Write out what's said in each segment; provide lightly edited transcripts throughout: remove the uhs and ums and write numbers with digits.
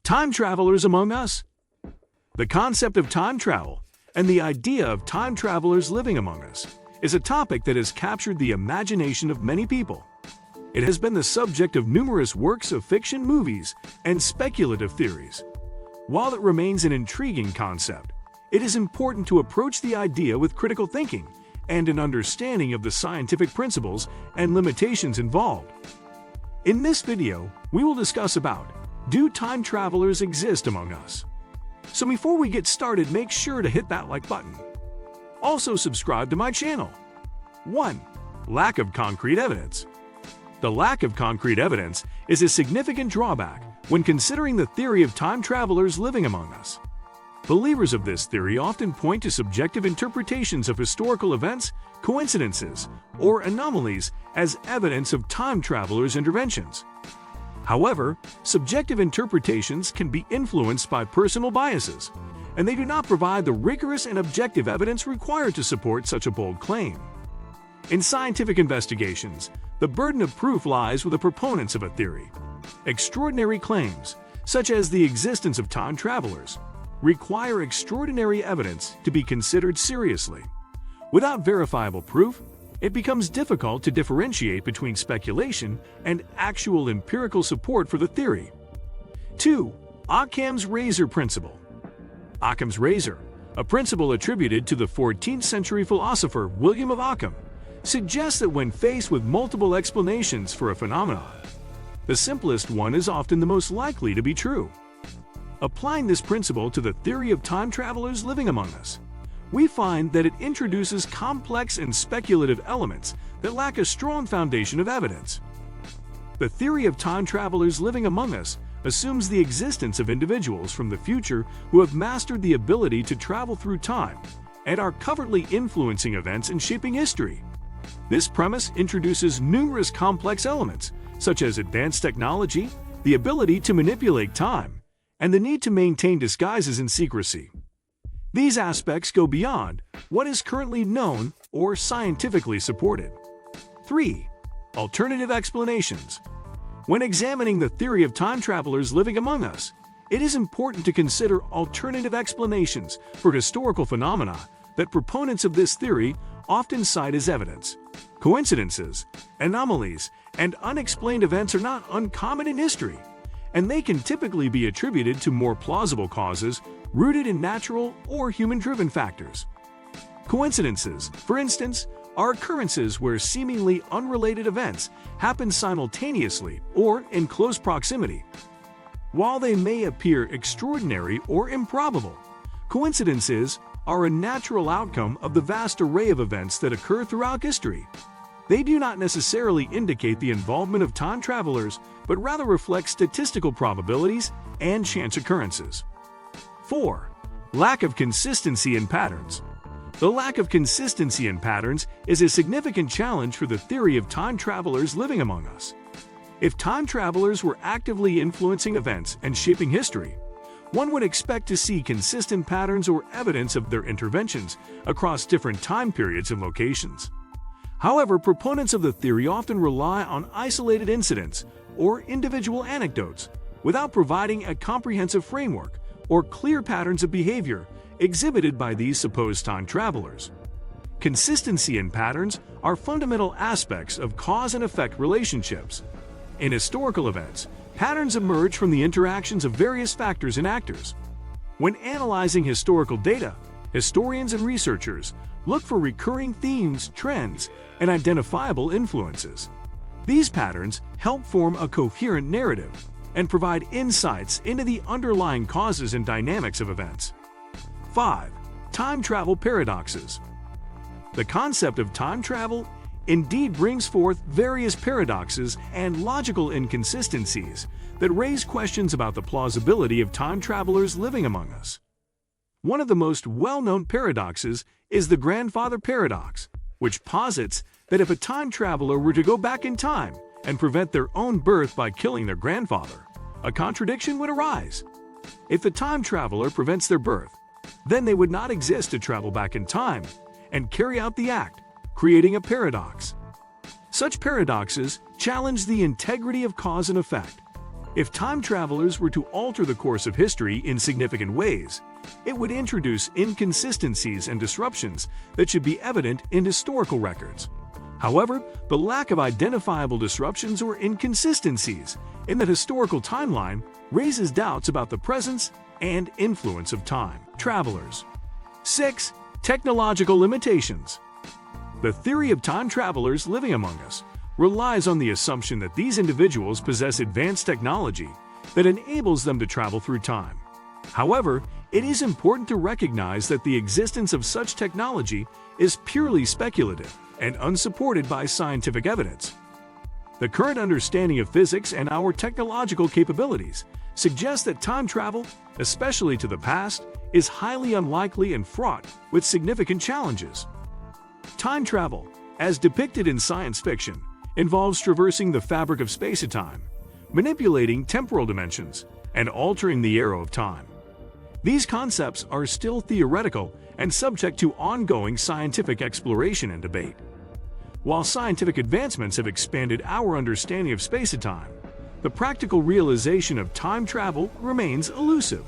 Time travelers among us? The concept of time travel and the idea of time travelers living among us is a topic that has captured the imagination of many people. It has been the subject of numerous works of fiction, movies, and speculative theories. While it remains an intriguing concept, it is important to approach the idea with critical thinking and an understanding of the scientific principles and limitations involved. In this video, we will discuss about: do time travelers exist among us? So before we get started, make sure to hit that like button. Also subscribe to my channel. 1. Lack of concrete evidence. The lack of concrete evidence is a significant drawback when considering the theory of time travelers living among us. Believers of this theory often point to subjective interpretations of historical events, coincidences, or anomalies as evidence of time travelers' interventions. However, subjective interpretations can be influenced by personal biases, and they do not provide the rigorous and objective evidence required to support such a bold claim. In scientific investigations, the burden of proof lies with the proponents of a theory. Extraordinary claims, such as the existence of time travelers, require extraordinary evidence to be considered seriously. Without verifiable proof, it becomes difficult to differentiate between speculation and actual empirical support for the theory. 2. Occam's razor principle. Occam's razor, a principle attributed to the 14th century philosopher William of Ockham, suggests that when faced with multiple explanations for a phenomenon, the simplest one is often the most likely to be true. Applying this principle to the theory of time travelers living among us, we find that it introduces complex and speculative elements that lack a strong foundation of evidence. The theory of time travelers living among us assumes the existence of individuals from the future who have mastered the ability to travel through time and are covertly influencing events and shaping history. This premise introduces numerous complex elements, such as advanced technology, the ability to manipulate time, and the need to maintain disguises and secrecy. These aspects go beyond what is currently known or scientifically supported. 3. Alternative explanations. When examining the theory of time travelers living among us, it is important to consider alternative explanations for historical phenomena that proponents of this theory often cite as evidence. Coincidences, anomalies, and unexplained events are not uncommon in history, and they can typically be attributed to more plausible causes rooted in natural or human-driven factors. Coincidences, for instance, are occurrences where seemingly unrelated events happen simultaneously or in close proximity. While they may appear extraordinary or improbable, coincidences are a natural outcome of the vast array of events that occur throughout history. They do not necessarily indicate the involvement of time travelers, but rather reflect statistical probabilities and chance occurrences. 4. Lack of consistency in patterns. The lack of consistency in patterns is a significant challenge for the theory of time travelers living among us. If time travelers were actively influencing events and shaping history, one would expect to see consistent patterns or evidence of their interventions across different time periods and locations. However, proponents of the theory often rely on isolated incidents or individual anecdotes without providing a comprehensive framework or clear patterns of behavior exhibited by these supposed time travelers. Consistency in patterns are fundamental aspects of cause and effect relationships. In historical events, patterns emerge from the interactions of various factors and actors. When analyzing historical data, historians and researchers look for recurring themes, trends, and identifiable influences. These patterns help form a coherent narrative and provide insights into the underlying causes and dynamics of events. 5. Time travel paradoxes. The concept of time travel indeed brings forth various paradoxes and logical inconsistencies that raise questions about the plausibility of time travelers living among us. One of the most well-known paradoxes is the grandfather paradox, which posits that if a time traveler were to go back in time and prevent their own birth by killing their grandfather, a contradiction would arise. If the time traveler prevents their birth, then they would not exist to travel back in time and carry out the act, creating a paradox. Such paradoxes challenge the integrity of cause and effect. If time travelers were to alter the course of history in significant ways, it would introduce inconsistencies and disruptions that should be evident in historical records. However, the lack of identifiable disruptions or inconsistencies in the historical timeline raises doubts about the presence and influence of time travelers. 6. Technological limitations. The theory of time travelers living among us relies on the assumption that these individuals possess advanced technology that enables them to travel through time. However, it is important to recognize that the existence of such technology is purely speculative and unsupported by scientific evidence. The current understanding of physics and our technological capabilities suggests that time travel, especially to the past, is highly unlikely and fraught with significant challenges. Time travel, as depicted in science fiction, involves traversing the fabric of space-time, manipulating temporal dimensions, and altering the arrow of time. These concepts are still theoretical and subject to ongoing scientific exploration and debate. While scientific advancements have expanded our understanding of space-time, the practical realization of time travel remains elusive.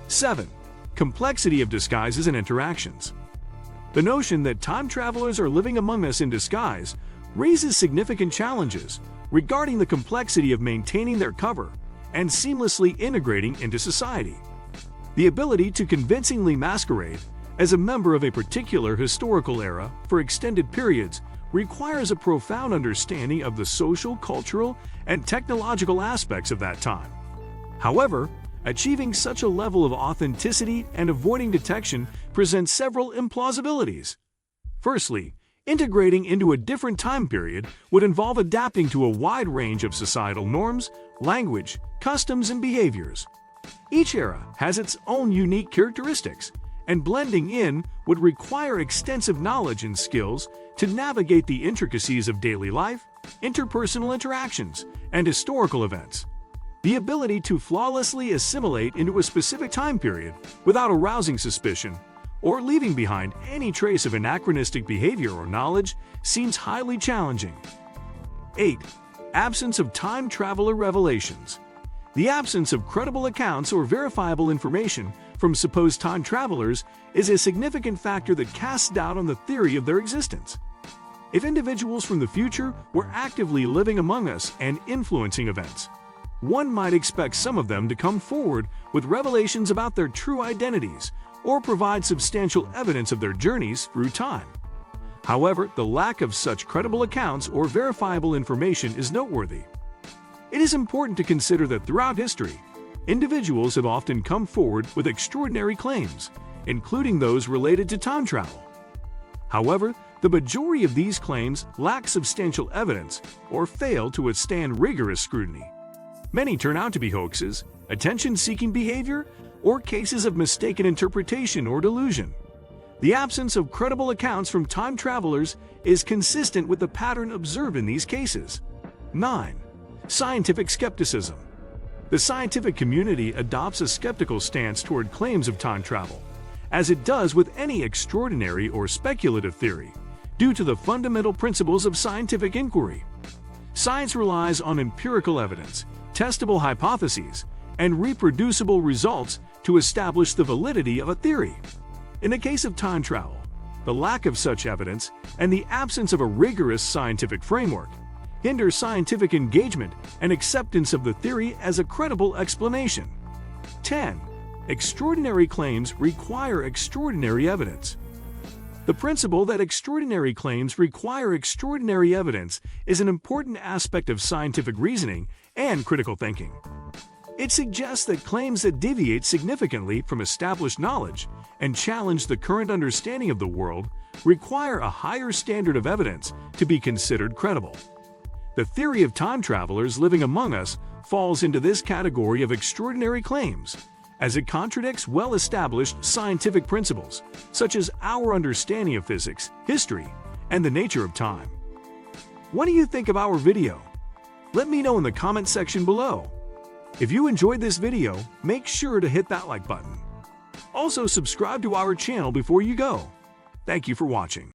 7. Complexity of disguises and interactions. The notion that time travelers are living among us in disguise raises significant challenges regarding the complexity of maintaining their cover and seamlessly integrating into society. The ability to convincingly masquerade as a member of a particular historical era for extended periods requires a profound understanding of the social, cultural, and technological aspects of that time. However, achieving such a level of authenticity and avoiding detection presents several implausibilities. Firstly, integrating into a different time period would involve adapting to a wide range of societal norms, language, customs, and behaviors. Each era has its own unique characteristics, and blending in would require extensive knowledge and skills to navigate the intricacies of daily life, interpersonal interactions, and historical events. The ability to flawlessly assimilate into a specific time period without arousing suspicion or leaving behind any trace of anachronistic behavior or knowledge seems highly challenging. 8. Absence of time traveler revelations. The absence of credible accounts or verifiable information from supposed time travelers is a significant factor that casts doubt on the theory of their existence. If individuals from the future were actively living among us and influencing events, one might expect some of them to come forward with revelations about their true identities or provide substantial evidence of their journeys through time. However, the lack of such credible accounts or verifiable information is noteworthy. It is important to consider that throughout history, individuals have often come forward with extraordinary claims, including those related to time travel. However, the majority of these claims lack substantial evidence or fail to withstand rigorous scrutiny. Many turn out to be hoaxes, attention-seeking behavior, or cases of mistaken interpretation or delusion. The absence of credible accounts from time travelers is consistent with the pattern observed in these cases. 9. Scientific skepticism. The scientific community adopts a skeptical stance toward claims of time travel, as it does with any extraordinary or speculative theory, due to the fundamental principles of scientific inquiry. Science relies on empirical evidence, testable hypotheses, and reproducible results to establish the validity of a theory. In the case of time travel, the lack of such evidence and the absence of a rigorous scientific framework hinder scientific engagement and acceptance of the theory as a credible explanation. 10. Extraordinary claims require extraordinary evidence. The principle that extraordinary claims require extraordinary evidence is an important aspect of scientific reasoning and critical thinking. It suggests that claims that deviate significantly from established knowledge and challenge the current understanding of the world require a higher standard of evidence to be considered credible. The theory of time travelers living among us falls into this category of extraordinary claims, as it contradicts well-established scientific principles, such as our understanding of physics, history, and the nature of time. What do you think of our video? Let me know in the comment section below. If you enjoyed this video, make sure to hit that like button. Also, subscribe to our channel before you go. Thank you for watching.